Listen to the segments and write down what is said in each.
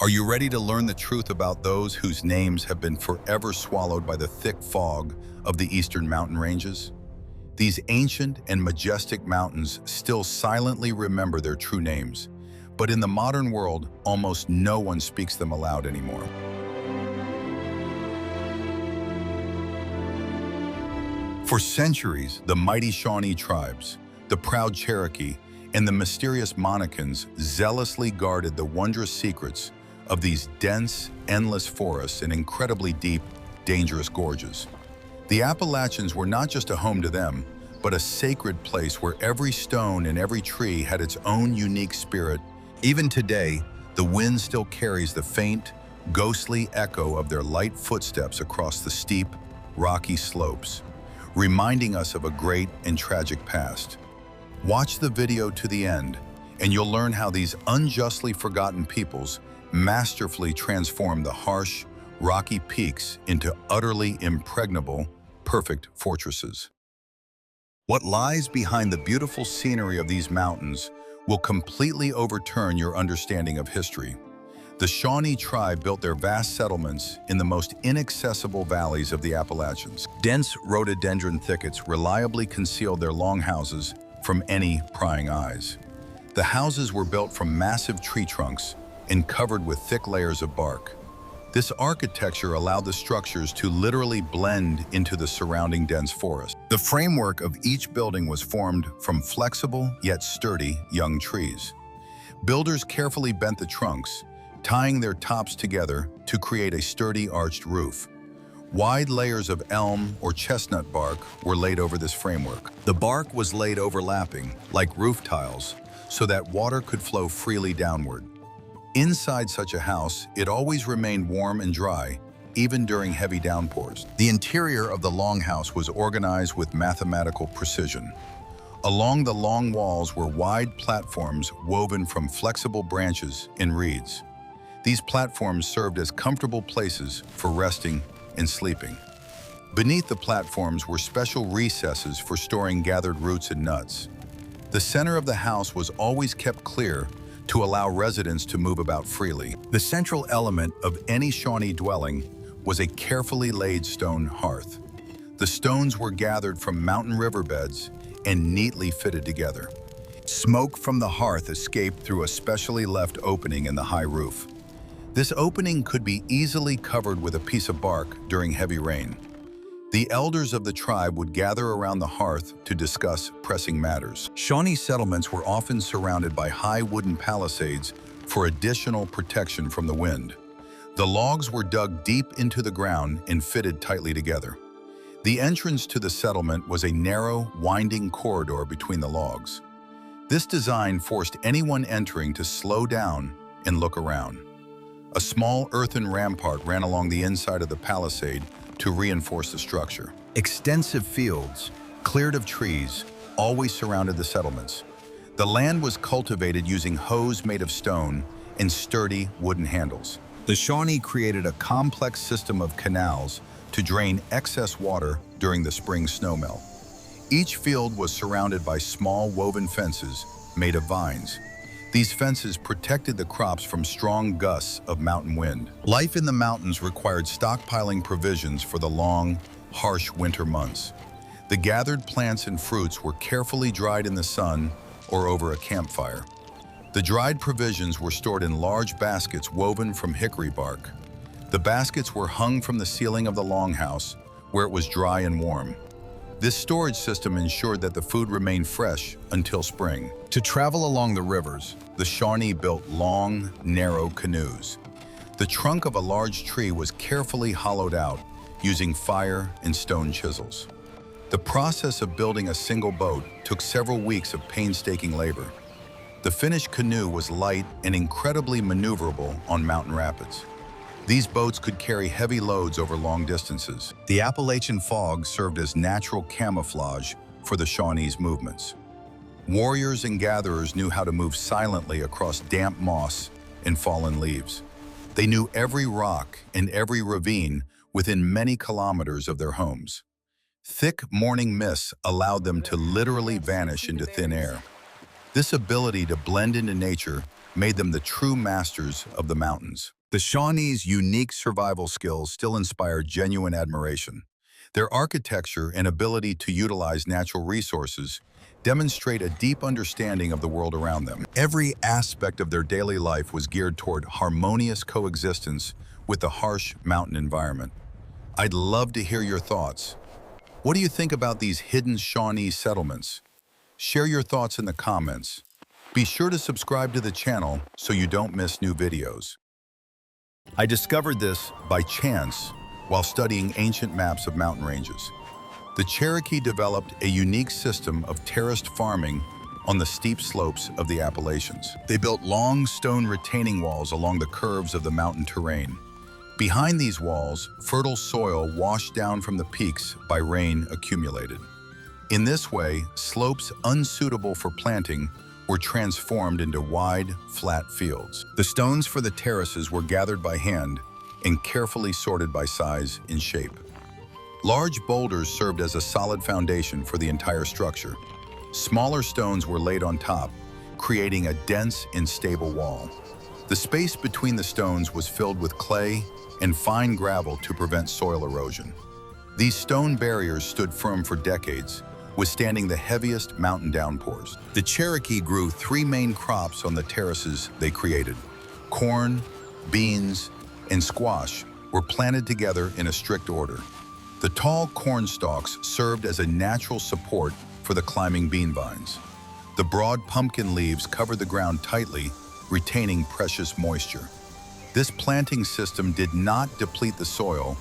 Are you ready to learn the truth about those whose names have been forever swallowed by the thick fog of the eastern mountain ranges? These ancient and majestic mountains still silently remember their true names, but in the modern world, almost no one speaks them aloud anymore. For centuries, the mighty Shawnee tribes, the proud Cherokee, and the mysterious Monacans zealously guarded the wondrous secrets of these dense, endless forests and incredibly deep, dangerous gorges. The Appalachians were not just a home to them, but a sacred place where every stone and every tree had its own unique spirit. Even today, the wind still carries the faint, ghostly echo of their light footsteps across the steep, rocky slopes, reminding us of a great and tragic past. Watch the video to the end, and you'll learn how these unjustly forgotten peoples masterfully transformed the harsh, rocky peaks into utterly impregnable, perfect fortresses. What lies behind the beautiful scenery of these mountains will completely overturn your understanding of history. The Shawnee tribe built their vast settlements in the most inaccessible valleys of the Appalachians. Dense rhododendron thickets reliably concealed their longhouses from any prying eyes. The houses were built from massive tree trunks and covered with thick layers of bark. This architecture allowed the structures to literally blend into the surrounding dense forest. The framework of each building was formed from flexible yet sturdy young trees. Builders carefully bent the trunks, tying their tops together to create a sturdy arched roof. Wide layers of elm or chestnut bark were laid over this framework. The bark was laid overlapping, like roof tiles, so that water could flow freely downward. Inside such a house, it always remained warm and dry, even during heavy downpours. The interior of the longhouse was organized with mathematical precision. Along the long walls were wide platforms woven from flexible branches and reeds. These platforms served as comfortable places for resting and sleeping. Beneath the platforms were special recesses for storing gathered roots and nuts. The center of the house was always kept clear to allow residents to move about freely. The central element of any Shawnee dwelling was a carefully laid stone hearth. The stones were gathered from mountain riverbeds and neatly fitted together. Smoke from the hearth escaped through a specially left opening in the high roof. This opening could be easily covered with a piece of bark during heavy rain. The elders of the tribe would gather around the hearth to discuss pressing matters. Shawnee settlements were often surrounded by high wooden palisades for additional protection from the wind. The logs were dug deep into the ground and fitted tightly together. The entrance to the settlement was a narrow, winding corridor between the logs. This design forced anyone entering to slow down and look around. A small earthen rampart ran along the inside of the palisade to reinforce the structure. Extensive fields, cleared of trees, always surrounded the settlements. The land was cultivated using hoes made of stone and sturdy wooden handles. The Shawnee created a complex system of canals to drain excess water during the spring snowmelt. Each field was surrounded by small woven fences made of vines. These fences protected the crops from strong gusts of mountain wind. Life in the mountains required stockpiling provisions for the long, harsh winter months. The gathered plants and fruits were carefully dried in the sun or over a campfire. The dried provisions were stored in large baskets woven from hickory bark. The baskets were hung from the ceiling of the longhouse, where it was dry and warm. This storage system ensured that the food remained fresh until spring. To travel along the rivers, the Shawnee built long, narrow canoes. The trunk of a large tree was carefully hollowed out using fire and stone chisels. The process of building a single boat took several weeks of painstaking labor. The finished canoe was light and incredibly maneuverable on mountain rapids. These boats could carry heavy loads over long distances. The Appalachian fog served as natural camouflage for the Shawnees' movements. Warriors and gatherers knew how to move silently across damp moss and fallen leaves. They knew every rock and every ravine within many kilometers of their homes. Thick morning mists allowed them to literally vanish into thin air. This ability to blend into nature made them the true masters of the mountains. The Shawnee's unique survival skills still inspire genuine admiration. Their architecture and ability to utilize natural resources demonstrate a deep understanding of the world around them. Every aspect of their daily life was geared toward harmonious coexistence with the harsh mountain environment. I'd love to hear your thoughts. What do you think about these hidden Shawnee settlements? Share your thoughts in the comments. Be sure to subscribe to the channel so you don't miss new videos. I discovered this by chance while studying ancient maps of mountain ranges. The Cherokee developed a unique system of terraced farming on the steep slopes of the Appalachians. They built long stone retaining walls along the curves of the mountain terrain. Behind these walls, fertile soil washed down from the peaks by rain accumulated. In this way, slopes unsuitable for planting were transformed into wide, flat fields. The stones for the terraces were gathered by hand and carefully sorted by size and shape. Large boulders served as a solid foundation for the entire structure. Smaller stones were laid on top, creating a dense and stable wall. The space between the stones was filled with clay and fine gravel to prevent soil erosion. These stone barriers stood firm for decades, withstanding the heaviest mountain downpours. The Cherokee grew 3 main crops on the terraces they created. Corn, beans, and squash were planted together in a strict order. The tall corn stalks served as a natural support for the climbing bean vines. The broad pumpkin leaves covered the ground tightly, retaining precious moisture. This planting system did not deplete the soil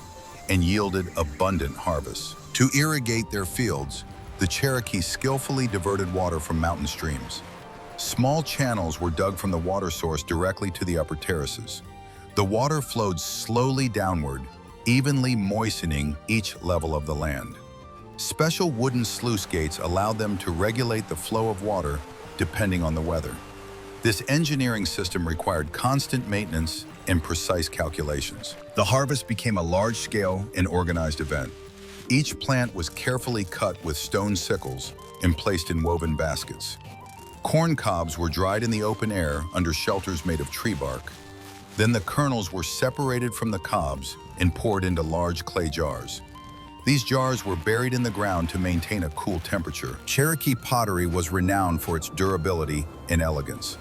and yielded abundant harvests. To irrigate their fields, the Cherokee skillfully diverted water from mountain streams. Small channels were dug from the water source directly to the upper terraces. The water flowed slowly downward, evenly moistening each level of the land. Special wooden sluice gates allowed them to regulate the flow of water depending on the weather. This engineering system required constant maintenance and precise calculations. The harvest became a large-scale and organized event. Each plant was carefully cut with stone sickles and placed in woven baskets. Corn cobs were dried in the open air under shelters made of tree bark. Then the kernels were separated from the cobs and poured into large clay jars. These jars were buried in the ground to maintain a cool temperature. Cherokee pottery was renowned for its durability and elegance.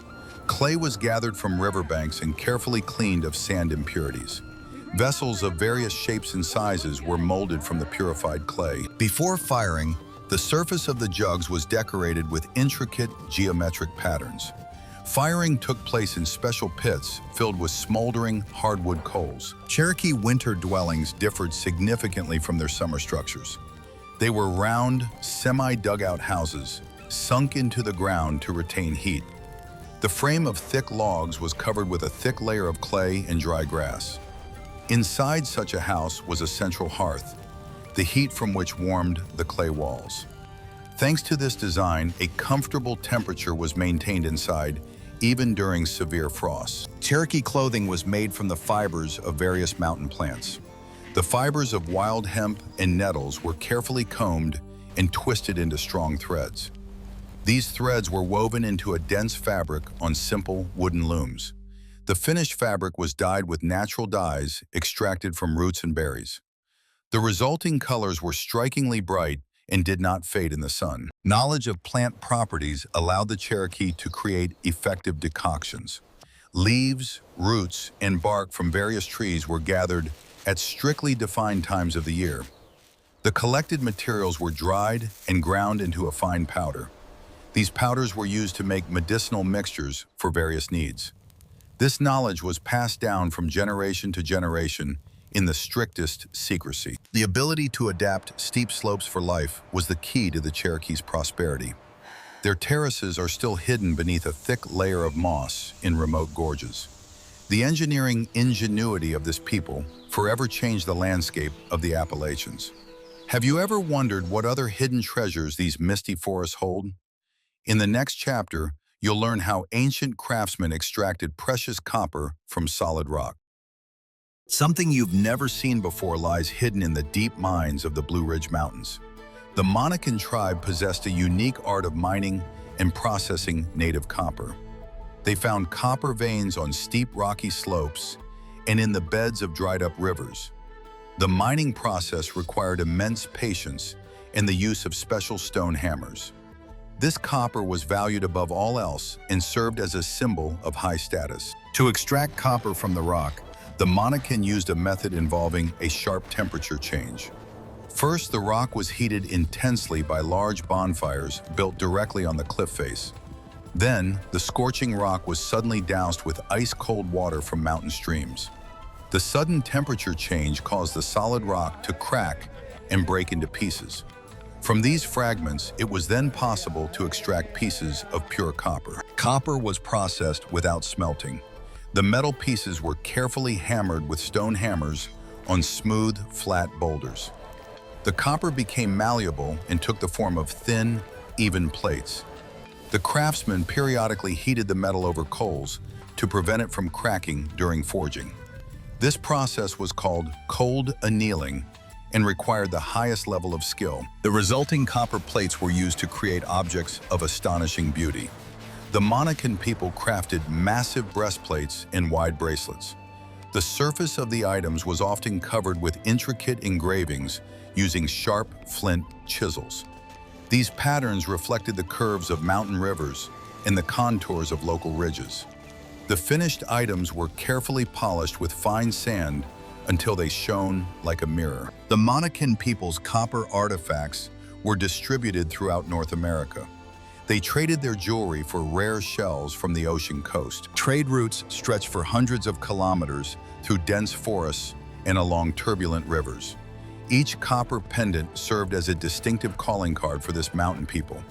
Clay was gathered from riverbanks and carefully cleaned of sand impurities. Vessels of various shapes and sizes were molded from the purified clay. Before firing, the surface of the jugs was decorated with intricate geometric patterns. Firing took place in special pits filled with smoldering hardwood coals. Cherokee winter dwellings differed significantly from their summer structures. They were round, semi-dugout houses, sunk into the ground to retain heat. The frame of thick logs was covered with a thick layer of clay and dry grass. Inside such a house was a central hearth, the heat from which warmed the clay walls. Thanks to this design, a comfortable temperature was maintained inside, even during severe frosts. Cherokee clothing was made from the fibers of various mountain plants. The fibers of wild hemp and nettles were carefully combed and twisted into strong threads. These threads were woven into a dense fabric on simple wooden looms. The finished fabric was dyed with natural dyes extracted from roots and berries. The resulting colors were strikingly bright and did not fade in the sun. Knowledge of plant properties allowed the Cherokee to create effective decoctions. Leaves, roots, and bark from various trees were gathered at strictly defined times of the year. The collected materials were dried and ground into a fine powder. These powders were used to make medicinal mixtures for various needs. This knowledge was passed down from generation to generation in the strictest secrecy. The ability to adapt steep slopes for life was the key to the Cherokee's prosperity. Their terraces are still hidden beneath a thick layer of moss in remote gorges. The engineering ingenuity of this people forever changed the landscape of the Appalachians. Have you ever wondered what other hidden treasures these misty forests hold? In the next chapter, you'll learn how ancient craftsmen extracted precious copper from solid rock. Something you've never seen before lies hidden in the deep mines of the Blue Ridge Mountains. The Monacan tribe possessed a unique art of mining and processing native copper. They found copper veins on steep rocky slopes and in the beds of dried-up rivers. The mining process required immense patience and the use of special stone hammers. This copper was valued above all else and served as a symbol of high status. To extract copper from the rock, the Monacan used a method involving a sharp temperature change. First, the rock was heated intensely by large bonfires built directly on the cliff face. Then, the scorching rock was suddenly doused with ice-cold water from mountain streams. The sudden temperature change caused the solid rock to crack and break into pieces. From these fragments, it was then possible to extract pieces of pure copper. Copper was processed without smelting. The metal pieces were carefully hammered with stone hammers on smooth, flat boulders. The copper became malleable and took the form of thin, even plates. The craftsmen periodically heated the metal over coals to prevent it from cracking during forging. This process was called cold annealing and required the highest level of skill. The resulting copper plates were used to create objects of astonishing beauty. The Monacan people crafted massive breastplates and wide bracelets. The surface of the items was often covered with intricate engravings using sharp flint chisels. These patterns reflected the curves of mountain rivers and the contours of local ridges. The finished items were carefully polished with fine sand until they shone like a mirror. The Monacan people's copper artifacts were distributed throughout North America. They traded their jewelry for rare shells from the ocean coast. Trade routes stretched for hundreds of kilometers through dense forests and along turbulent rivers. Each copper pendant served as a distinctive calling card for this mountain people.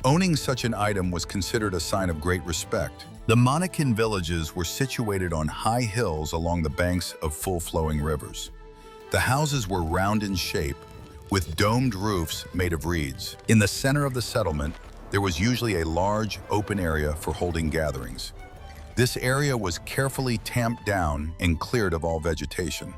Owning such an item was considered a sign of great respect. The Monacan villages were situated on high hills along the banks of full-flowing rivers. The houses were round in shape, with domed roofs made of reeds. In the center of the settlement, there was usually a large, open area for holding gatherings. This area was carefully tamped down and cleared of all vegetation.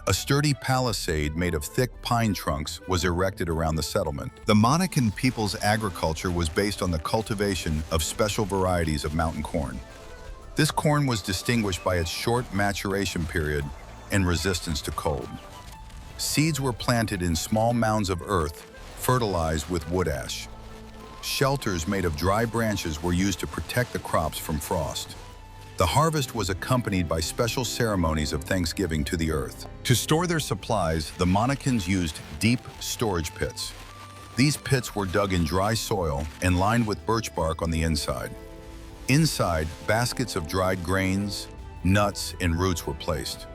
A sturdy palisade made of thick pine trunks was erected around the settlement. The Monacan people's agriculture was based on the cultivation of special varieties of mountain corn. This corn was distinguished by its short maturation period and resistance to cold. Seeds were planted in small mounds of earth, fertilized with wood ash. Shelters made of dry branches were used to protect the crops from frost. The harvest was accompanied by special ceremonies of thanksgiving to the earth. To store their supplies, the Monacans used deep storage pits. These pits were dug in dry soil and lined with birch bark on the inside. Inside, baskets of dried grains, nuts, and roots were placed.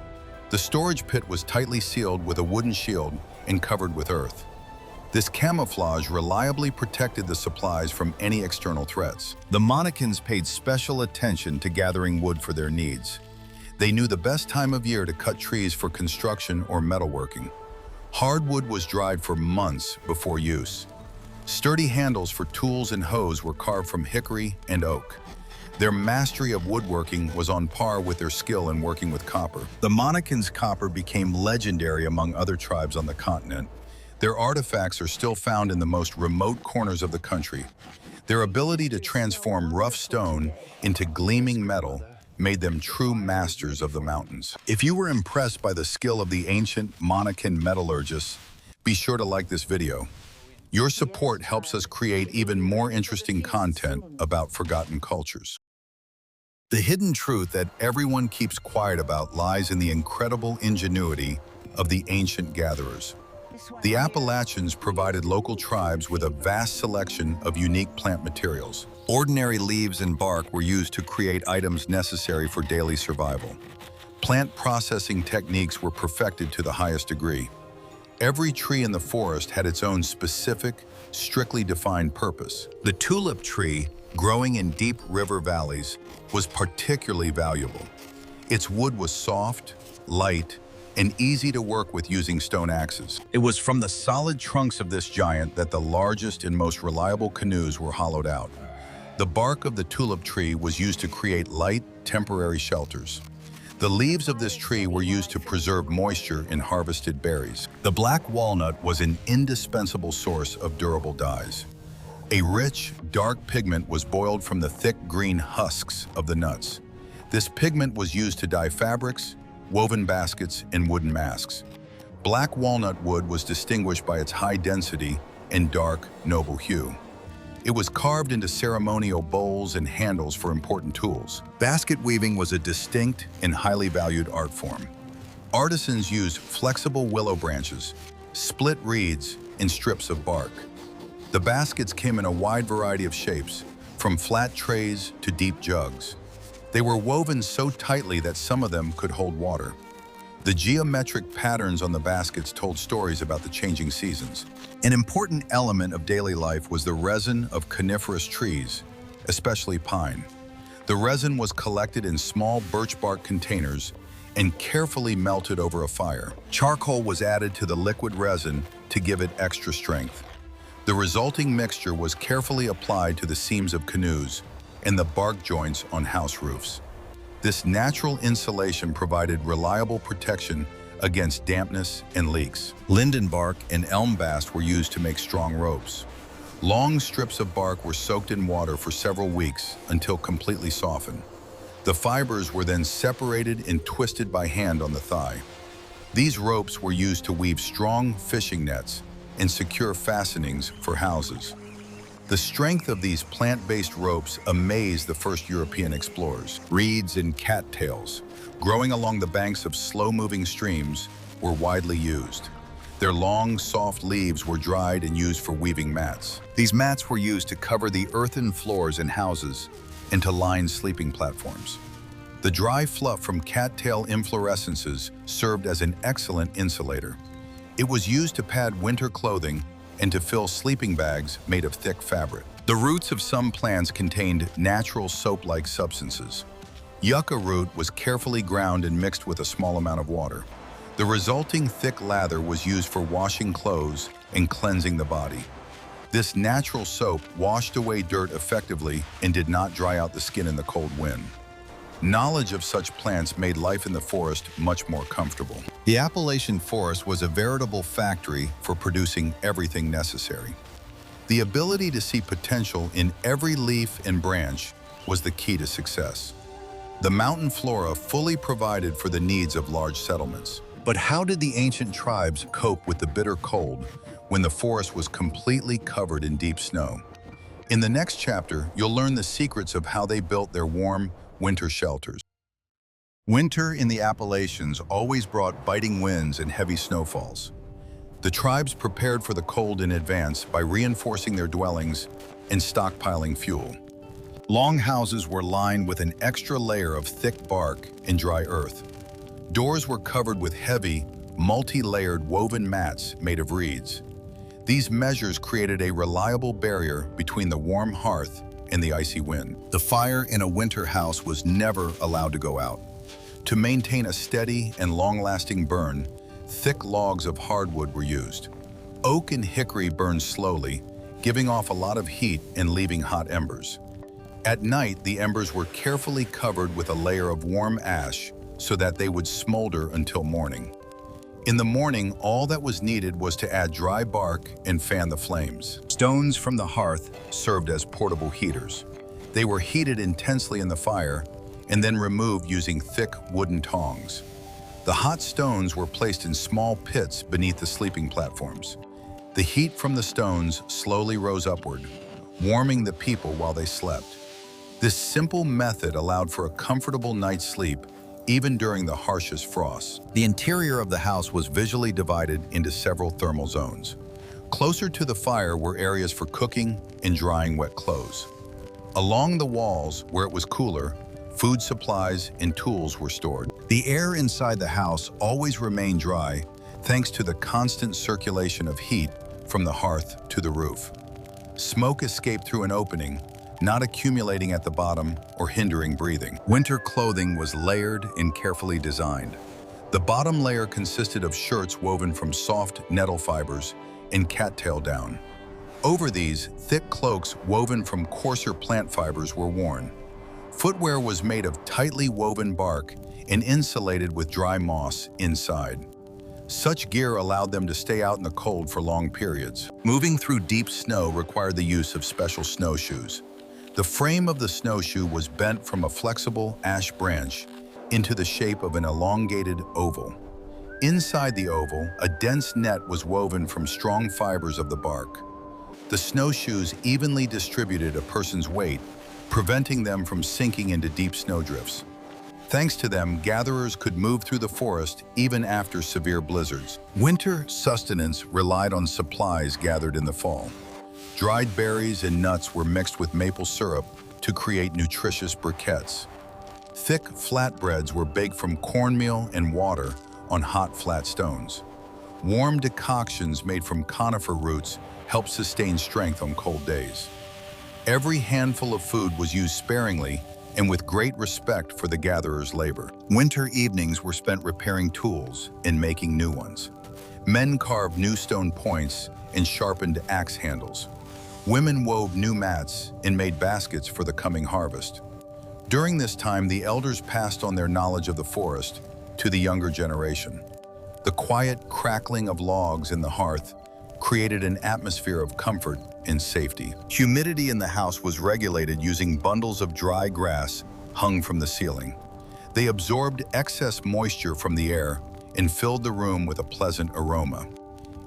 The storage pit was tightly sealed with a wooden shield and covered with earth. This camouflage reliably protected the supplies from any external threats. The Monacans paid special attention to gathering wood for their needs. They knew the best time of year to cut trees for construction or metalworking. Hardwood was dried for months before use. Sturdy handles for tools and hoes were carved from hickory and oak. Their mastery of woodworking was on par with their skill in working with copper. The Monacans' copper became legendary among other tribes on the continent. Their artifacts are still found in the most remote corners of the country. Their ability to transform rough stone into gleaming metal made them true masters of the mountains. If you were impressed by the skill of the ancient Monacan metallurgists, be sure to like this video. Your support helps us create even more interesting content about forgotten cultures. The hidden truth that everyone keeps quiet about lies in the incredible ingenuity of the ancient gatherers. The Appalachians provided local tribes with a vast selection of unique plant materials. Ordinary leaves and bark were used to create items necessary for daily survival. Plant processing techniques were perfected to the highest degree. Every tree in the forest had its own specific, strictly defined purpose. The tulip tree, growing in deep river valleys, was particularly valuable. Its wood was soft, light, and easy to work with using stone axes. It was from the solid trunks of this giant that the largest and most reliable canoes were hollowed out. The bark of the tulip tree was used to create light, temporary shelters. The leaves of this tree were used to preserve moisture in harvested berries. The black walnut was an indispensable source of durable dyes. A rich, dark pigment was boiled from the thick green husks of the nuts. This pigment was used to dye fabrics, woven baskets, and wooden masks. Black walnut wood was distinguished by its high density and dark, noble hue. It was carved into ceremonial bowls and handles for important tools. Basket weaving was a distinct and highly valued art form. Artisans used flexible willow branches, split reeds, and strips of bark. The baskets came in a wide variety of shapes, from flat trays to deep jugs. They were woven so tightly that some of them could hold water. The geometric patterns on the baskets told stories about the changing seasons. An important element of daily life was the resin of coniferous trees, especially pine. The resin was collected in small birch bark containers and carefully melted over a fire. Charcoal was added to the liquid resin to give it extra strength. The resulting mixture was carefully applied to the seams of canoes and the bark joints on house roofs. This natural insulation provided reliable protection against dampness and leaks. Linden bark and elm bast were used to make strong ropes. Long strips of bark were soaked in water for several weeks until completely softened. The fibers were then separated and twisted by hand on the thigh. These ropes were used to weave strong fishing nets and secure fastenings for houses. The strength of these plant-based ropes amazed the first European explorers. Reeds and cattails, growing along the banks of slow-moving streams, were widely used. Their long, soft leaves were dried and used for weaving mats. These mats were used to cover the earthen floors in houses and to line sleeping platforms. The dry fluff from cattail inflorescences served as an excellent insulator. It was used to pad winter clothing and to fill sleeping bags made of thick fabric. The roots of some plants contained natural soap-like substances. Yucca root was carefully ground and mixed with a small amount of water. The resulting thick lather was used for washing clothes and cleansing the body. This natural soap washed away dirt effectively and did not dry out the skin in the cold wind. Knowledge of such plants made life in the forest much more comfortable. The Appalachian forest was a veritable factory for producing everything necessary. The ability to see potential in every leaf and branch was the key to success. The mountain flora fully provided for the needs of large settlements. But how did the ancient tribes cope with the bitter cold when the forest was completely covered in deep snow? In the next chapter, you'll learn the secrets of how they built their warm, winter shelters. Winter in the Appalachians always brought biting winds and heavy snowfalls. The tribes prepared for the cold in advance by reinforcing their dwellings and stockpiling fuel. Long houses were lined with an extra layer of thick bark and dry earth. Doors were covered with heavy, multi-layered woven mats made of reeds. These measures created a reliable barrier between the warm hearth and the icy wind. The fire in a winter house was never allowed to go out. To maintain a steady and long-lasting burn, thick logs of hardwood were used. Oak and hickory burned slowly, giving off a lot of heat and leaving hot embers. At night, the embers were carefully covered with a layer of warm ash so that they would smolder until morning. In the morning, all that was needed was to add dry bark and fan the flames. Stones from the hearth served as portable heaters. They were heated intensely in the fire and then removed using thick wooden tongs. The hot stones were placed in small pits beneath the sleeping platforms. The heat from the stones slowly rose upward, warming the people while they slept. This simple method allowed for a comfortable night's sleep even during the harshest frosts. The interior of the house was visually divided into several thermal zones. Closer to the fire were areas for cooking and drying wet clothes. Along the walls, where it was cooler, food supplies and tools were stored. The air inside the house always remained dry thanks to the constant circulation of heat from the hearth to the roof. Smoke escaped through an opening, not accumulating at the bottom or hindering breathing. Winter clothing was layered and carefully designed. The bottom layer consisted of shirts woven from soft nettle fibers and cattail down. Over these, thick cloaks woven from coarser plant fibers were worn. Footwear was made of tightly woven bark and insulated with dry moss inside. Such gear allowed them to stay out in the cold for long periods. Moving through deep snow required the use of special snowshoes. The frame of the snowshoe was bent from a flexible ash branch into the shape of an elongated oval. Inside the oval, a dense net was woven from strong fibers of the bark. The snowshoes evenly distributed a person's weight, preventing them from sinking into deep snowdrifts. Thanks to them, gatherers could move through the forest even after severe blizzards. Winter sustenance relied on supplies gathered in the fall. Dried berries and nuts were mixed with maple syrup to create nutritious briquettes. Thick flatbreads were baked from cornmeal and water on hot flat stones. Warm decoctions made from conifer roots helped sustain strength on cold days. Every handful of food was used sparingly and with great respect for the gatherers' labor. Winter evenings were spent repairing tools and making new ones. Men carved new stone points and sharpened axe handles. Women wove new mats and made baskets for the coming harvest. During this time, the elders passed on their knowledge of the forest to the younger generation. The quiet crackling of logs in the hearth created an atmosphere of comfort and safety. Humidity in the house was regulated using bundles of dry grass hung from the ceiling. They absorbed excess moisture from the air and filled the room with a pleasant aroma.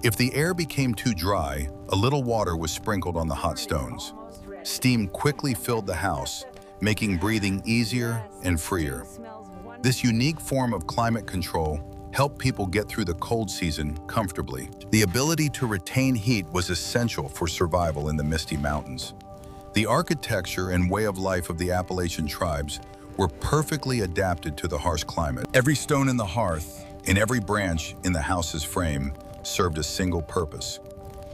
If the air became too dry, a little water was sprinkled on the hot stones. Steam quickly filled the house, making breathing easier and freer. This unique form of climate control helped people get through the cold season comfortably. The ability to retain heat was essential for survival in the Misty Mountains. The architecture and way of life of the Appalachian tribes were perfectly adapted to the harsh climate. Every stone in the hearth and every branch in the house's frame served a single purpose.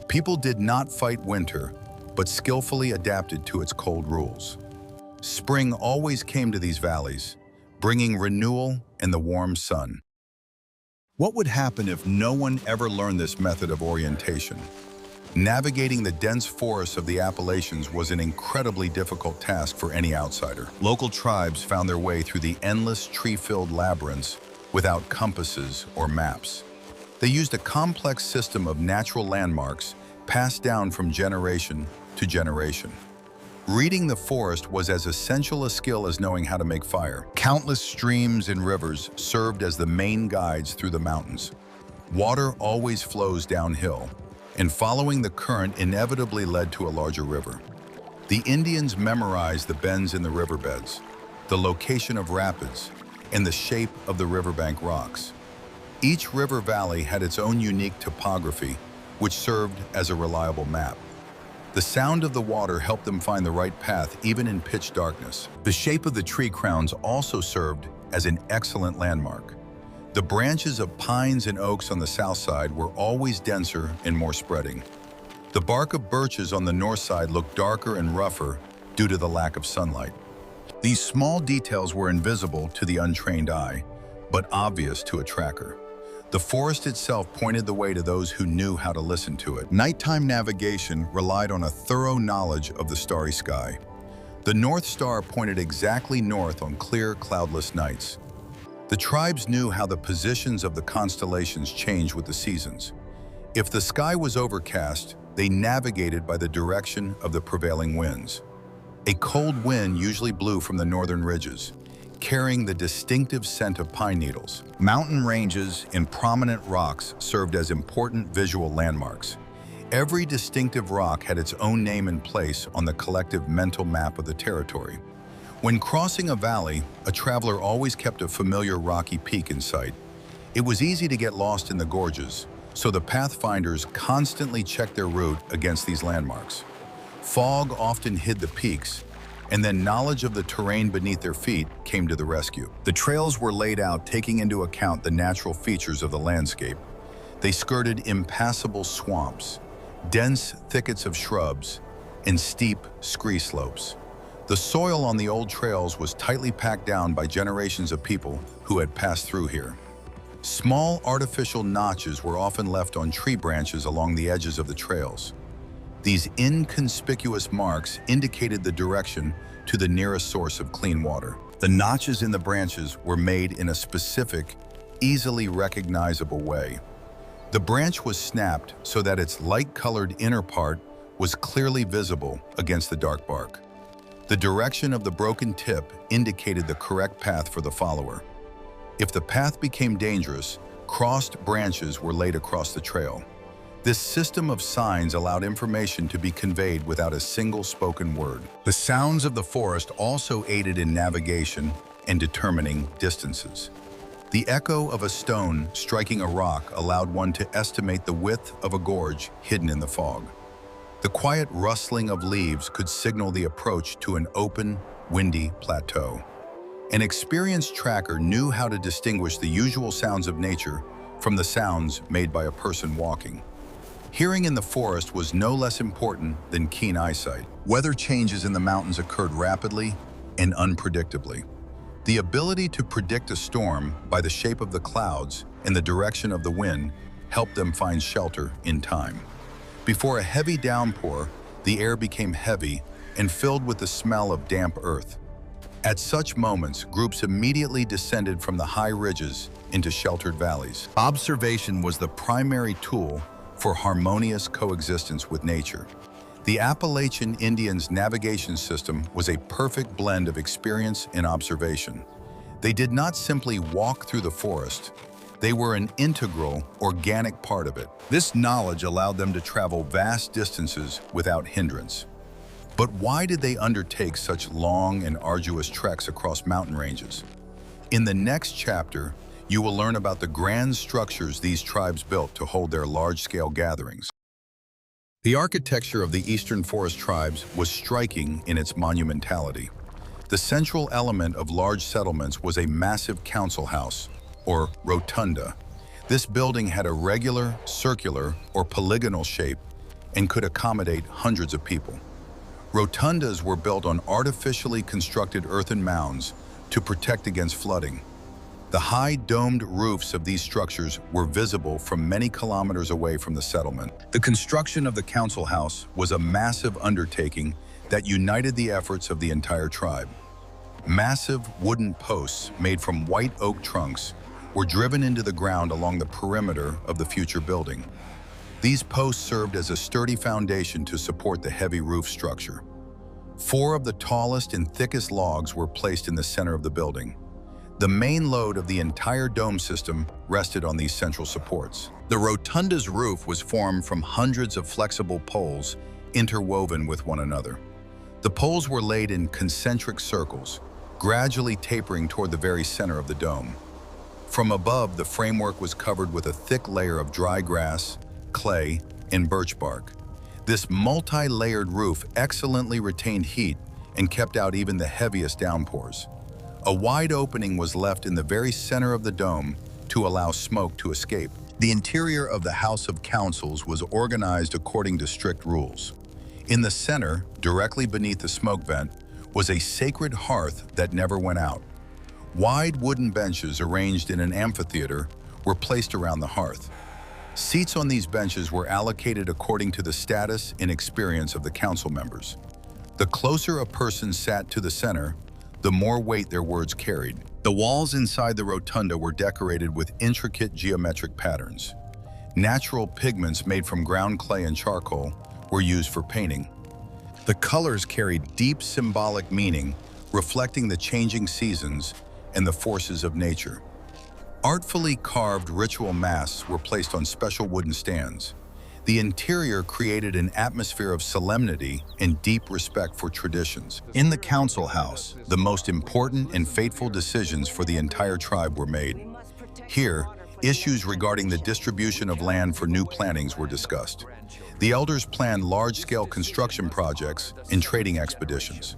People did not fight winter, but skillfully adapted to its cold rules. Spring always came to these valleys, bringing renewal and the warm sun. What would happen if no one ever learned this method of orientation? Navigating the dense forests of the Appalachians was an incredibly difficult task for any outsider. Local tribes found their way through the endless tree-filled labyrinths without compasses or maps. They used a complex system of natural landmarks passed down from generation to generation. Reading the forest was as essential a skill as knowing how to make fire. Countless streams and rivers served as the main guides through the mountains. Water always flows downhill, and following the current inevitably led to a larger river. The Indians memorized the bends in the riverbeds, the location of rapids, and the shape of the riverbank rocks. Each river valley had its own unique topography, which served as a reliable map. The sound of the water helped them find the right path even in pitch darkness. The shape of the tree crowns also served as an excellent landmark. The branches of pines and oaks on the south side were always denser and more spreading. The bark of birches on the north side looked darker and rougher due to the lack of sunlight. These small details were invisible to the untrained eye, but obvious to a tracker. The forest itself pointed the way to those who knew how to listen to it. Nighttime navigation relied on a thorough knowledge of the starry sky. The North Star pointed exactly north on clear, cloudless nights. The tribes knew how the positions of the constellations changed with the seasons. If the sky was overcast, they navigated by the direction of the prevailing winds. A cold wind usually blew from the northern ridges, carrying the distinctive scent of pine needles. Mountain ranges and prominent rocks served as important visual landmarks. Every distinctive rock had its own name and place on the collective mental map of the territory. When crossing a valley, a traveler always kept a familiar rocky peak in sight. It was easy to get lost in the gorges, so the pathfinders constantly checked their route against these landmarks. Fog often hid the peaks, and then knowledge of the terrain beneath their feet came to the rescue. The trails were laid out taking into account the natural features of the landscape. They skirted impassable swamps, dense thickets of shrubs, and steep scree slopes. The soil on the old trails was tightly packed down by generations of people who had passed through here. Small artificial notches were often left on tree branches along the edges of the trails. These inconspicuous marks indicated the direction to the nearest source of clean water. The notches in the branches were made in a specific, easily recognizable way. The branch was snapped so that its light-colored inner part was clearly visible against the dark bark. The direction of the broken tip indicated the correct path for the follower. If the path became dangerous, crossed branches were laid across the trail. This system of signs allowed information to be conveyed without a single spoken word. The sounds of the forest also aided in navigation and determining distances. The echo of a stone striking a rock allowed one to estimate the width of a gorge hidden in the fog. The quiet rustling of leaves could signal the approach to an open, windy plateau. An experienced tracker knew how to distinguish the usual sounds of nature from the sounds made by a person walking. Hearing in the forest was no less important than keen eyesight. Weather changes in the mountains occurred rapidly and unpredictably. The ability to predict a storm by the shape of the clouds and the direction of the wind helped them find shelter in time. Before a heavy downpour, the air became heavy and filled with the smell of damp earth. At such moments, groups immediately descended from the high ridges into sheltered valleys. Observation was the primary tool for harmonious coexistence with nature. The Appalachian Indians' navigation system was a perfect blend of experience and observation. They did not simply walk through the forest, they were an integral, organic part of it. This knowledge allowed them to travel vast distances without hindrance. But why did they undertake such long and arduous treks across mountain ranges? In the next chapter, you will learn about the grand structures these tribes built to hold their large-scale gatherings. The architecture of the Eastern Forest tribes was striking in its monumentality. The central element of large settlements was a massive council house, or rotunda. This building had a regular, circular, or polygonal shape and could accommodate hundreds of people. Rotundas were built on artificially constructed earthen mounds to protect against flooding. The high domed roofs of these structures were visible from many kilometers away from the settlement. The construction of the council house was a massive undertaking that united the efforts of the entire tribe. Massive wooden posts made from white oak trunks were driven into the ground along the perimeter of the future building. These posts served as a sturdy foundation to support the heavy roof structure. 4 of the tallest and thickest logs were placed in the center of the building. The main load of the entire dome system rested on these central supports. The rotunda's roof was formed from hundreds of flexible poles interwoven with one another. The poles were laid in concentric circles, gradually tapering toward the very center of the dome. From above, the framework was covered with a thick layer of dry grass, clay, and birch bark. This multi-layered roof excellently retained heat and kept out even the heaviest downpours. A wide opening was left in the very center of the dome to allow smoke to escape. The interior of the House of Councils was organized according to strict rules. In the center, directly beneath the smoke vent, was a sacred hearth that never went out. Wide wooden benches arranged in an amphitheater were placed around the hearth. Seats on these benches were allocated according to the status and experience of the council members. The closer a person sat to the center, the more weight their words carried. The walls inside the rotunda were decorated with intricate geometric patterns. Natural pigments made from ground clay and charcoal were used for painting. The colors carried deep symbolic meaning, reflecting the changing seasons and the forces of nature. Artfully carved ritual masks were placed on special wooden stands. The interior created an atmosphere of solemnity and deep respect for traditions. In the council house, the most important and fateful decisions for the entire tribe were made. Here, issues regarding the distribution of land for new plantings were discussed. The elders planned large-scale construction projects and trading expeditions.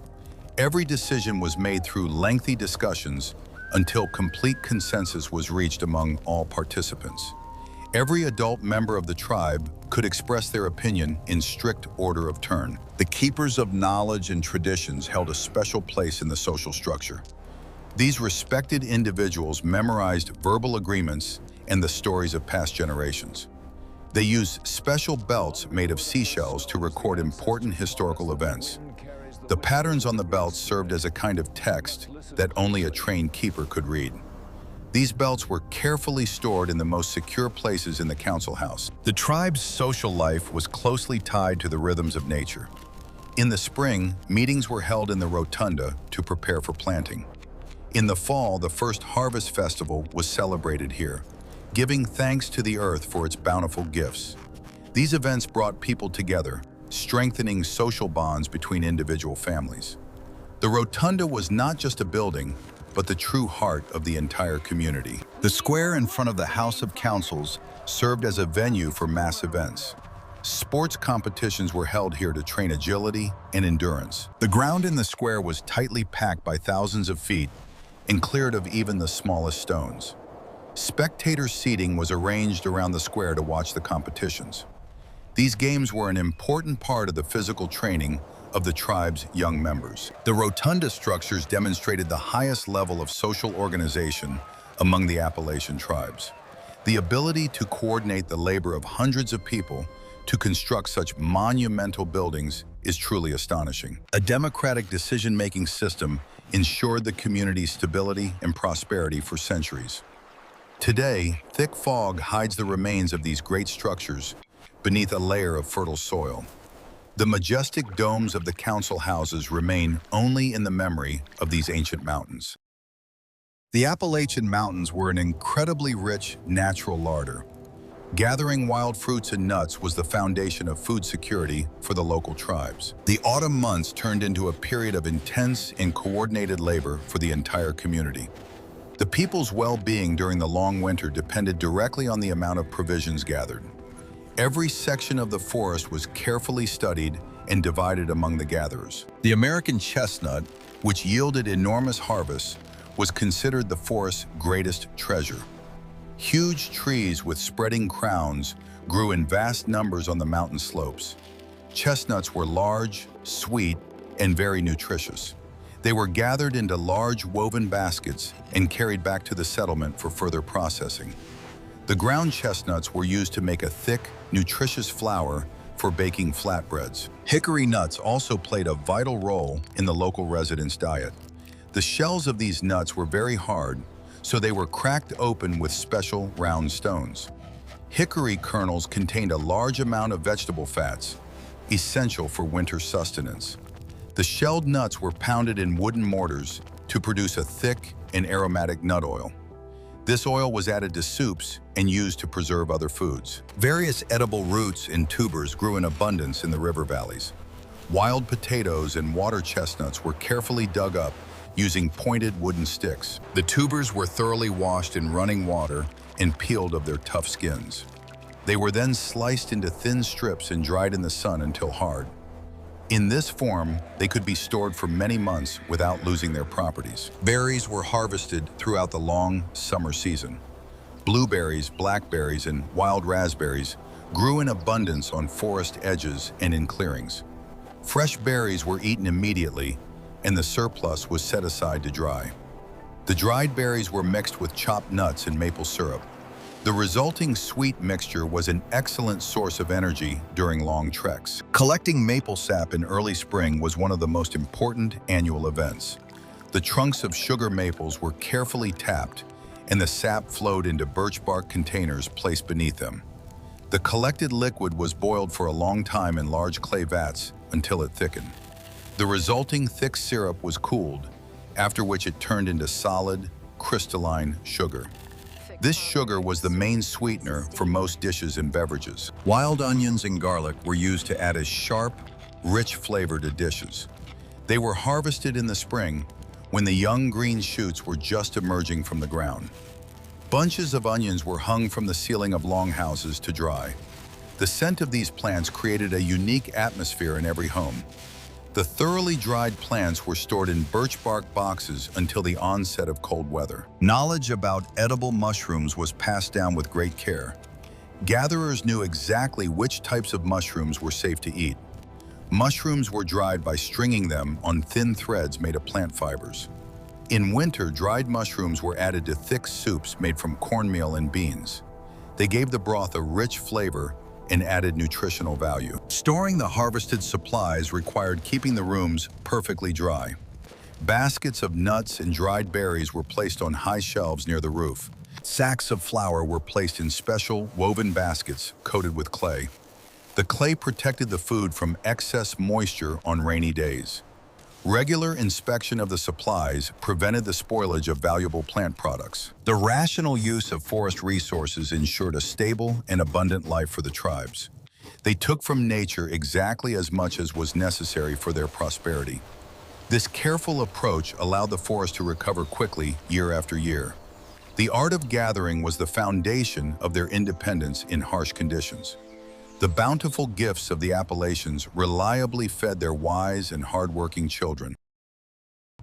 Every decision was made through lengthy discussions until complete consensus was reached among all participants. Every adult member of the tribe could express their opinion in strict order of turn. The keepers of knowledge and traditions held a special place in the social structure. These respected individuals memorized verbal agreements and the stories of past generations. They used special belts made of seashells to record important historical events. The patterns on the belts served as a kind of text that only a trained keeper could read. These belts were carefully stored in the most secure places in the council house. The tribe's social life was closely tied to the rhythms of nature. In the spring, meetings were held in the rotunda to prepare for planting. In the fall, the first harvest festival was celebrated here, giving thanks to the earth for its bountiful gifts. These events brought people together, strengthening social bonds between individual families. The rotunda was not just a building, but the true heart of the entire community. The square in front of the House of Councils served as a venue for mass events. Sports competitions were held here to train agility and endurance. The ground in the square was tightly packed by thousands of feet and cleared of even the smallest stones. Spectator seating was arranged around the square to watch the competitions. These games were an important part of the physical training of the tribe's young members. The rotunda structures demonstrated the highest level of social organization among the Appalachian tribes. The ability to coordinate the labor of hundreds of people to construct such monumental buildings is truly astonishing. A democratic decision-making system ensured the community's stability and prosperity for centuries. Today, thick fog hides the remains of these great structures beneath a layer of fertile soil. The majestic domes of the council houses remain only in the memory of these ancient mountains. The Appalachian Mountains were an incredibly rich natural larder. Gathering wild fruits and nuts was the foundation of food security for the local tribes. The autumn months turned into a period of intense and coordinated labor for the entire community. The people's well-being during the long winter depended directly on the amount of provisions gathered. Every section of the forest was carefully studied and divided among the gatherers. The American chestnut, which yielded enormous harvests, was considered the forest's greatest treasure. Huge trees with spreading crowns grew in vast numbers on the mountain slopes. Chestnuts were large, sweet, and very nutritious. They were gathered into large woven baskets and carried back to the settlement for further processing. The ground chestnuts were used to make a thick, nutritious flour for baking flatbreads. Hickory nuts also played a vital role in the local residents' diet. The shells of these nuts were very hard, so they were cracked open with special round stones. Hickory kernels contained a large amount of vegetable fats, essential for winter sustenance. The shelled nuts were pounded in wooden mortars to produce a thick and aromatic nut oil. This oil was added to soups and used to preserve other foods. Various edible roots and tubers grew in abundance in the river valleys. Wild potatoes and water chestnuts were carefully dug up using pointed wooden sticks. The tubers were thoroughly washed in running water and peeled of their tough skins. They were then sliced into thin strips and dried in the sun until hard. In this form, they could be stored for many months without losing their properties. Berries were harvested throughout the long summer season. Blueberries, blackberries, and wild raspberries grew in abundance on forest edges and in clearings. Fresh berries were eaten immediately, and the surplus was set aside to dry. The dried berries were mixed with chopped nuts and maple syrup. The resulting sweet mixture was an excellent source of energy during long treks. Collecting maple sap in early spring was one of the most important annual events. The trunks of sugar maples were carefully tapped, and the sap flowed into birch bark containers placed beneath them. The collected liquid was boiled for a long time in large clay vats until it thickened. The resulting thick syrup was cooled, after which it turned into solid, crystalline sugar. This sugar was the main sweetener for most dishes and beverages. Wild onions and garlic were used to add a sharp, rich flavor to dishes. They were harvested in the spring when the young green shoots were just emerging from the ground. Bunches of onions were hung from the ceiling of longhouses to dry. The scent of these plants created a unique atmosphere in every home. The thoroughly dried plants were stored in birch bark boxes until the onset of cold weather. Knowledge about edible mushrooms was passed down with great care. Gatherers knew exactly which types of mushrooms were safe to eat. Mushrooms were dried by stringing them on thin threads made of plant fibers. In winter, dried mushrooms were added to thick soups made from cornmeal and beans. They gave the broth a rich flavor and added nutritional value. Storing the harvested supplies required keeping the rooms perfectly dry. Baskets of nuts and dried berries were placed on high shelves near the roof. Sacks of flour were placed in special woven baskets coated with clay. The clay protected the food from excess moisture on rainy days. Regular inspection of the supplies prevented the spoilage of valuable plant products. The rational use of forest resources ensured a stable and abundant life for the tribes. They took from nature exactly as much as was necessary for their prosperity. This careful approach allowed the forest to recover quickly year after year. The art of gathering was the foundation of their independence in harsh conditions. The bountiful gifts of the Appalachians reliably fed their wise and hardworking children.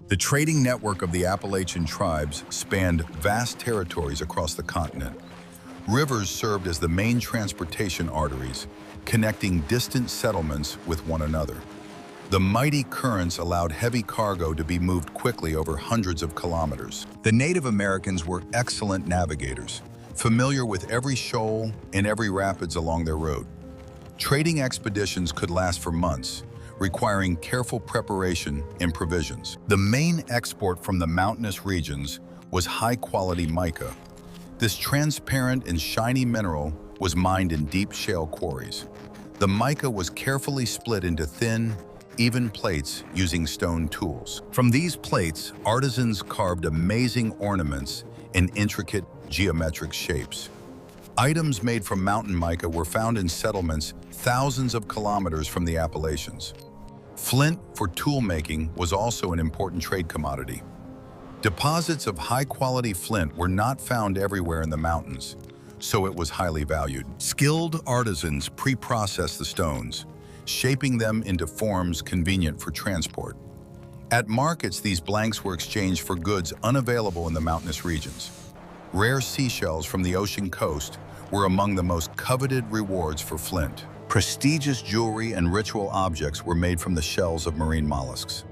The trading network of the Appalachian tribes spanned vast territories across the continent. Rivers served as the main transportation arteries, connecting distant settlements with one another. The mighty currents allowed heavy cargo to be moved quickly over hundreds of kilometers. The Native Americans were excellent navigators, familiar with every shoal and every rapids along their route. Trading expeditions could last for months, requiring careful preparation and provisions. The main export from the mountainous regions was high-quality mica. This transparent and shiny mineral was mined in deep shale quarries. The mica was carefully split into thin, even plates using stone tools. From these plates, artisans carved amazing ornaments in intricate geometric shapes. Items made from mountain mica were found in settlements thousands of kilometers from the Appalachians. Flint for tool making was also an important trade commodity. Deposits of high-quality flint were not found everywhere in the mountains, so it was highly valued. Skilled artisans pre-processed the stones, shaping them into forms convenient for transport. At markets, these blanks were exchanged for goods unavailable in the mountainous regions. Rare seashells from the ocean coast were among the most coveted rewards for flint. Prestigious jewelry and ritual objects were made from the shells of marine mollusks.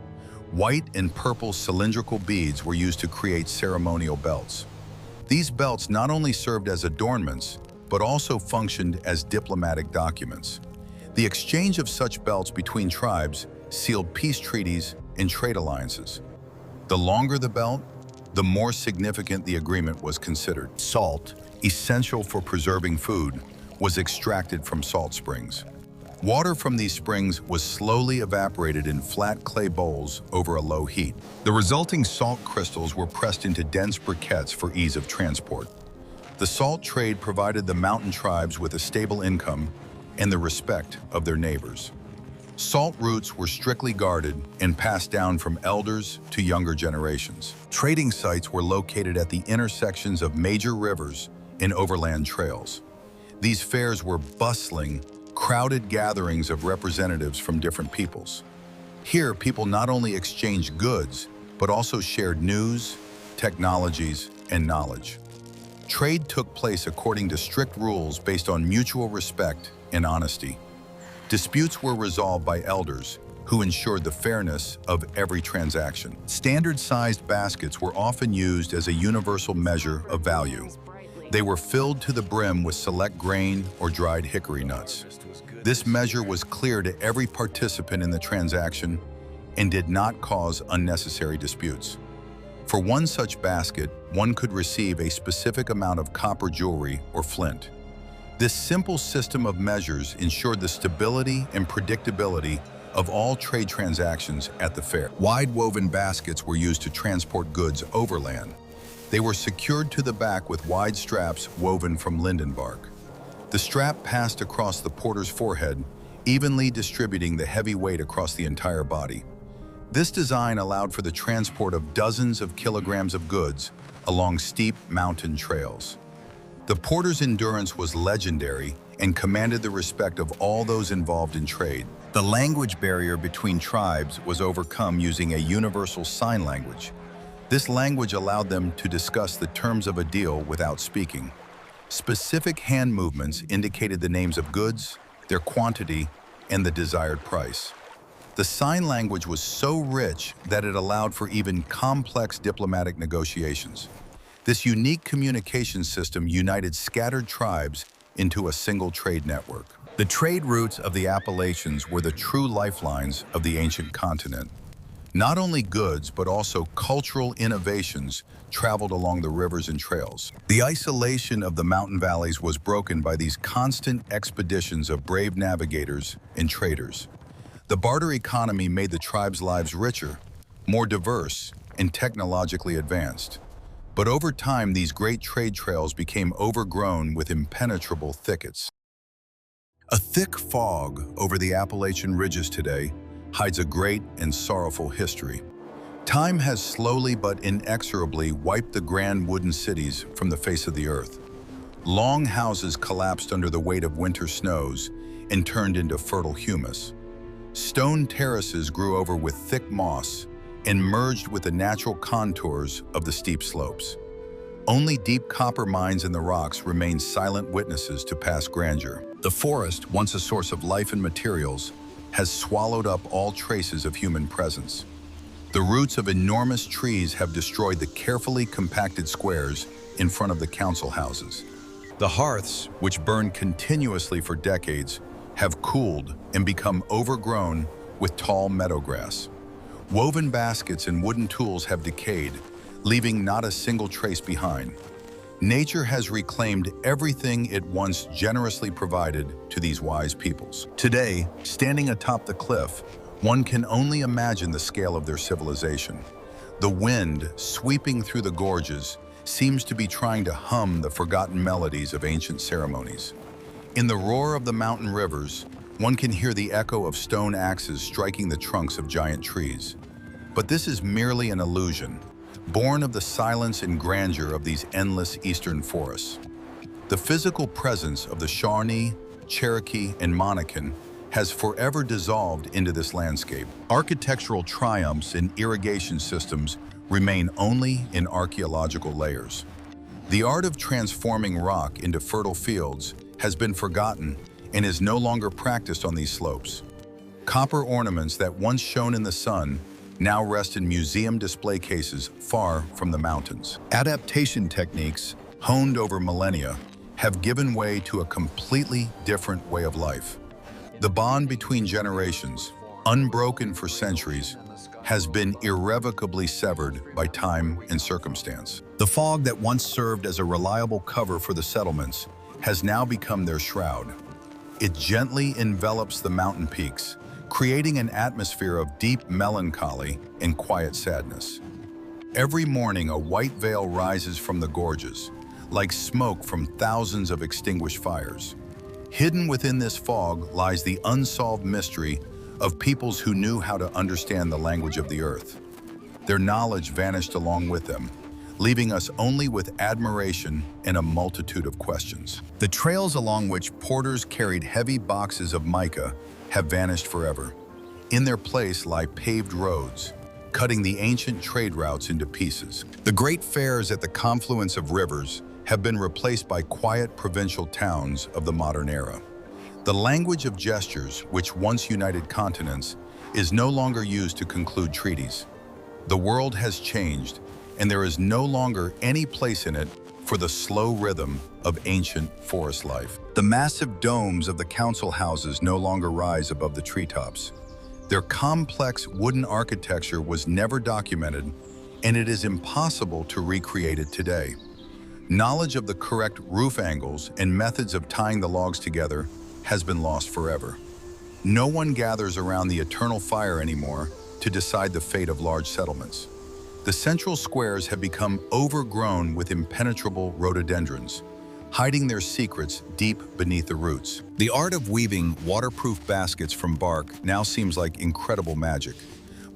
White and purple cylindrical beads were used to create ceremonial belts. These belts not only served as adornments, but also functioned as diplomatic documents. The exchange of such belts between tribes sealed peace treaties and trade alliances. The longer the belt, the more significant the agreement was considered. Salt, essential for preserving food, was extracted from salt springs. Water from these springs was slowly evaporated in flat clay bowls over a low heat. The resulting salt crystals were pressed into dense briquettes for ease of transport. The salt trade provided the mountain tribes with a stable income and the respect of their neighbors. Salt routes were strictly guarded and passed down from elders to younger generations. Trading sites were located at the intersections of major rivers and overland trails. These fairs were bustling, crowded gatherings of representatives from different peoples. Here, people not only exchanged goods, but also shared news, technologies, and knowledge. Trade took place according to strict rules based on mutual respect and honesty. Disputes were resolved by elders who ensured the fairness of every transaction. Standard-sized baskets were often used as a universal measure of value. They were filled to the brim with select grain or dried hickory nuts. This measure was clear to every participant in the transaction and did not cause unnecessary disputes. For one such basket, one could receive a specific amount of copper jewelry or flint. This simple system of measures ensured the stability and predictability of all trade transactions at the fair. Wide-woven baskets were used to transport goods overland. They were secured to the back with wide straps woven from linden bark. The strap passed across the porter's forehead, evenly distributing the heavy weight across the entire body. This design allowed for the transport of dozens of kilograms of goods along steep mountain trails. The porter's endurance was legendary and commanded the respect of all those involved in trade. The language barrier between tribes was overcome using a universal sign language. This language allowed them to discuss the terms of a deal without speaking. Specific hand movements indicated the names of goods, their quantity, and the desired price. The sign language was so rich that it allowed for even complex diplomatic negotiations. This unique communication system united scattered tribes into a single trade network. The trade routes of the Appalachians were the true lifelines of the ancient continent. Not only goods, but also cultural innovations traveled along the rivers and trails. The isolation of the mountain valleys was broken by these constant expeditions of brave navigators and traders. The barter economy made the tribes' lives richer, more diverse, and technologically advanced. But over time, these great trade trails became overgrown with impenetrable thickets. A thick fog over the Appalachian ridges today hides a great and sorrowful history. Time has slowly but inexorably wiped the grand wooden cities from the face of the earth. Long houses collapsed under the weight of winter snows and turned into fertile humus. Stone terraces grew over with thick moss and merged with the natural contours of the steep slopes. Only deep copper mines in the rocks remained silent witnesses to past grandeur. The forest, once a source of life and materials, has swallowed up all traces of human presence. The roots of enormous trees have destroyed the carefully compacted squares in front of the council houses. The hearths, which burned continuously for decades, have cooled and become overgrown with tall meadow grass. Woven baskets and wooden tools have decayed, leaving not a single trace behind. Nature has reclaimed everything it once generously provided to these wise peoples. Today, standing atop the cliff, one can only imagine the scale of their civilization. The wind, sweeping through the gorges, seems to be trying to hum the forgotten melodies of ancient ceremonies. In the roar of the mountain rivers, one can hear the echo of stone axes striking the trunks of giant trees. But this is merely an illusion, born of the silence and grandeur of these endless eastern forests. The physical presence of the Shawnee, Cherokee, and Monacan has forever dissolved into this landscape. Architectural triumphs and irrigation systems remain only in archaeological layers. The art of transforming rock into fertile fields has been forgotten and is no longer practiced on these slopes. Copper ornaments that once shone in the sun now rest in museum display cases far from the mountains. Adaptation techniques, honed over millennia, have given way to a completely different way of life. The bond between generations, unbroken for centuries, has been irrevocably severed by time and circumstance. The fog that once served as a reliable cover for the settlements has now become their shroud. It gently envelops the mountain peaks, creating an atmosphere of deep melancholy and quiet sadness. Every morning, a white veil rises from the gorges, like smoke from thousands of extinguished fires. Hidden within this fog lies the unsolved mystery of peoples who knew how to understand the language of the earth. Their knowledge vanished along with them, leaving us only with admiration and a multitude of questions. The trails along which porters carried heavy boxes of mica have vanished forever. In their place lie paved roads, cutting the ancient trade routes into pieces. The great fairs at the confluence of rivers have been replaced by quiet provincial towns of the modern era. The language of gestures, which once united continents, is no longer used to conclude treaties. The world has changed, and there is no longer any place in it for the slow rhythm of ancient forest life. The massive domes of the council houses no longer rise above the treetops. Their complex wooden architecture was never documented, and it is impossible to recreate it today. Knowledge of the correct roof angles and methods of tying the logs together has been lost forever. No one gathers around the eternal fire anymore to decide the fate of large settlements. The central squares have become overgrown with impenetrable rhododendrons, hiding their secrets deep beneath the roots. The art of weaving waterproof baskets from bark now seems like incredible magic.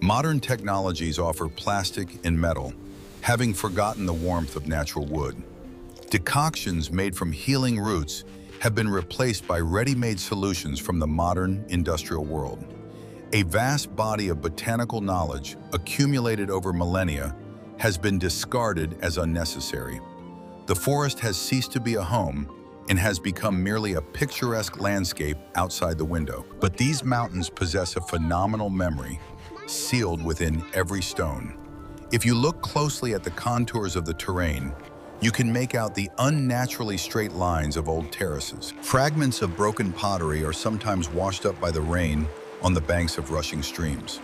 Modern technologies offer plastic and metal, having forgotten the warmth of natural wood. Decoctions made from healing roots have been replaced by ready-made solutions from the modern industrial world. A vast body of botanical knowledge accumulated over millennia has been discarded as unnecessary. The forest has ceased to be a home and has become merely a picturesque landscape outside the window. But these mountains possess a phenomenal memory, sealed within every stone. If you look closely at the contours of the terrain, you can make out the unnaturally straight lines of old terraces. Fragments of broken pottery are sometimes washed up by the rain on the banks of rushing streams.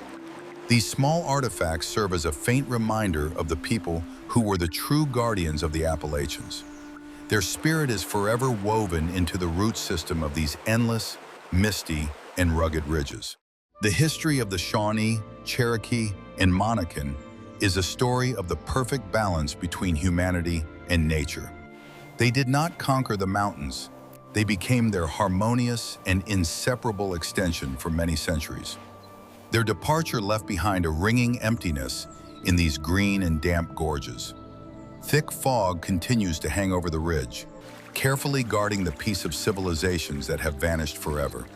These small artifacts serve as a faint reminder of the people who were the true guardians of the Appalachians. Their spirit is forever woven into the root system of these endless, misty, and rugged ridges. The history of the Shawnee, Cherokee, and Monacan is a story of the perfect balance between humanity and nature. They did not conquer the mountains. They became their harmonious and inseparable extension for many centuries. Their departure left behind a ringing emptiness in these green and damp gorges. Thick fog continues to hang over the ridge, carefully guarding the peace of civilizations that have vanished forever.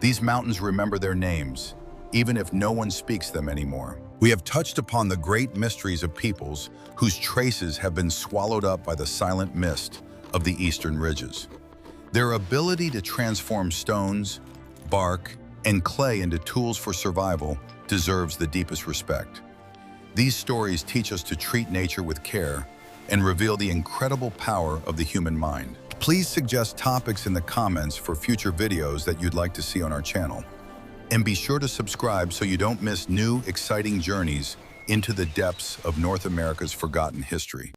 These mountains remember their names, even if no one speaks them anymore. We have touched upon the great mysteries of peoples whose traces have been swallowed up by the silent mist of the eastern ridges. Their ability to transform stones, bark, and clay into tools for survival deserves the deepest respect. These stories teach us to treat nature with care and reveal the incredible power of the human mind. Please suggest topics in the comments for future videos that you'd like to see on our channel. And be sure to subscribe so you don't miss new, exciting journeys into the depths of North America's forgotten history.